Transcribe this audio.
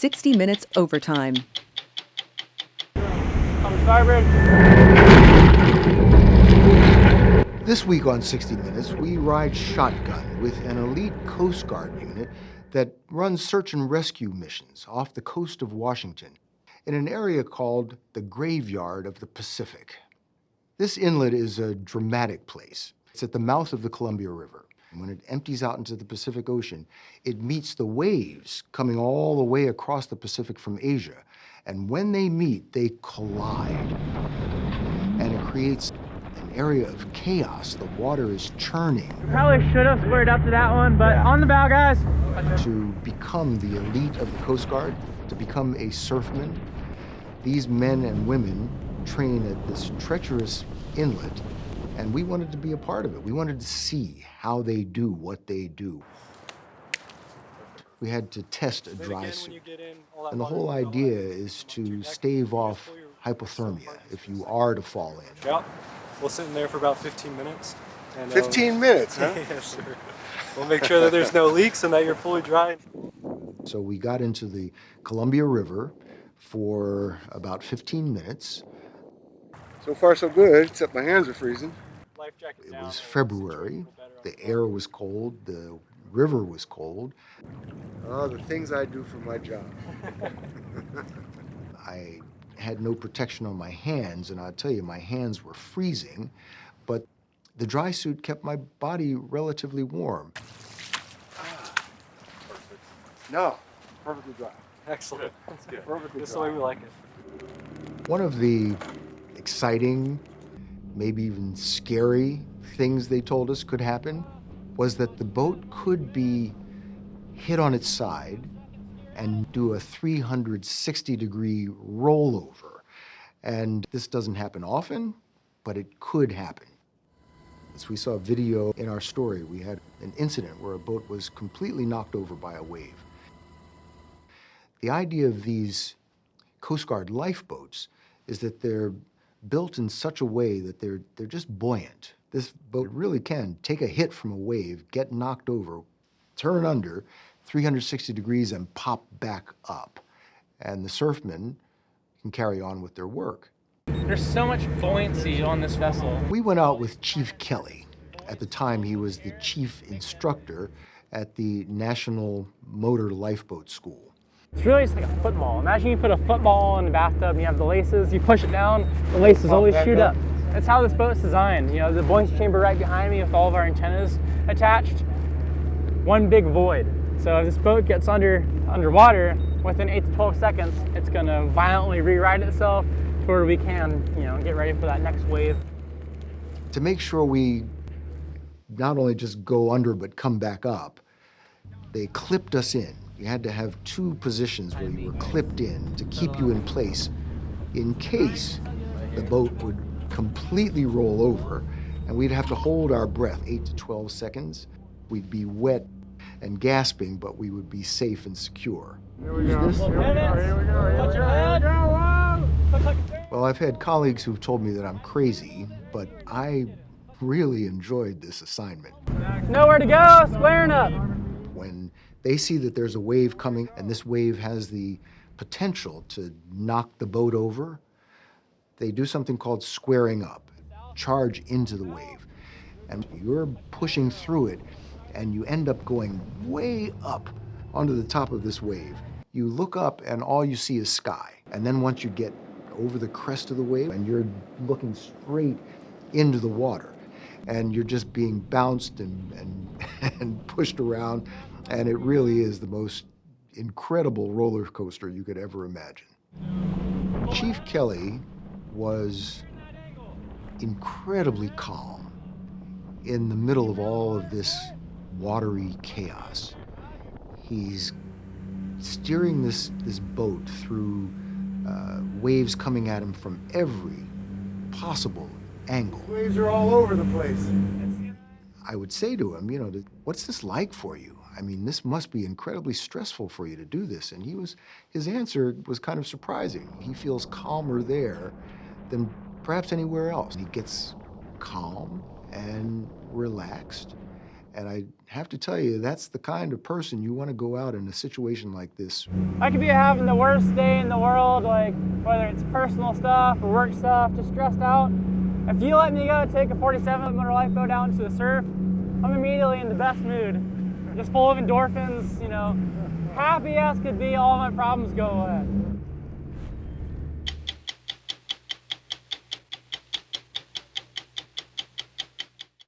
60 Minutes Overtime. On starboard. This week on 60 Minutes, we ride shotgun with an elite Coast Guard unit that runs search and rescue missions off the coast of Washington in an area called the Graveyard of the Pacific. This inlet is a dramatic place. It's at the mouth of the Columbia River. When it empties out into the Pacific Ocean, it meets the waves coming all the way across the Pacific from Asia. And when they meet, they collide. And it creates an area of chaos. The water is churning. Probably should have squared up to that one, but on the bow, guys. To become the elite of the Coast Guard, to become a surfman, these men and women train at this treacherous inlet, and we wanted to be a part of it. We wanted to see how they do what they do. We had to test a dry suit. And the whole idea is to stave off hypothermia if you are to fall in. Yeah, we'll sit in there for about 15 minutes. And, 15 minutes, huh? Yes, sir. We'll make sure that there's no leaks and that you're fully dry. So we got into the Columbia River for about 15 minutes. So far so good, except my hands are freezing. Life jacket It down, was February. The air was cold. The river was cold. Oh, the things I do for my job. I had no protection on my hands, and I'll tell you, my hands were freezing, but the dry suit kept my body relatively warm. No, perfectly dry. Excellent. That's good. Perfectly This is the dry. way we like it. One of the exciting, maybe even scary things they told us could happen was that the boat could be hit on its side and do a 360-degree rollover. And this doesn't happen often, but it could happen. As we saw a video in our story, we had an incident where a boat was completely knocked over by a wave. The idea of these Coast Guard lifeboats is that they're built in such a way that they're just buoyant. This boat really can take a hit from a wave, get knocked over, turn under 360 degrees and pop back up. And the surfmen can carry on with their work. There's so much buoyancy on this vessel. We went out with Chief Kelly. At the time, he was the chief instructor at the National Motor Lifeboat School. It's really just like a football. Imagine you put a football in the bathtub and you have the laces, you push it down, the laces always shoot up. That's how this boat's designed. You know, the buoyancy chamber right behind me with all of our antennas attached, one big void. So if this boat gets underwater, within 8 to 12 seconds, it's gonna violently rewrite itself to where we can, get ready for that next wave. To make sure we not only just go under but come back up, they clipped us in. You had to have 2 positions where you were clipped in to keep you in place in case the boat would completely roll over and we'd have to hold our breath 8 to 12 seconds. We'd be wet and gasping, but we would be safe and secure. Here we go. Touch your head. Well, I've had colleagues who've told me that I'm crazy, but I really enjoyed this assignment. Nowhere to go, squaring up. When they see that there's a wave coming and this wave has the potential to knock the boat over, they do something called squaring up, charge into the wave. And you're pushing through it and you end up going way up onto the top of this wave. You look up and all you see is sky. And then once you get over the crest of the wave and you're looking straight into the water and you're just being bounced and pushed around, and it really is the most incredible roller coaster you could ever imagine. Chief Kelly was incredibly calm in the middle of all of this watery chaos. He's steering this boat through waves coming at him from every possible angle. Waves are all over the place. I would say to him, what's this like for you? I mean, this must be incredibly stressful for you to do this. And his answer was kind of surprising. He feels calmer there than perhaps anywhere else. He gets calm and relaxed And I have to tell you, that's the kind of person you want to go out in a situation like this. I could be having the worst day in the world, like whether it's personal stuff or work stuff, just stressed out. If you let me go take a 47-motor lifeboat out into the surf, I'm immediately in the best mood. Just full of endorphins, you know, happy as could be, all my problems go away.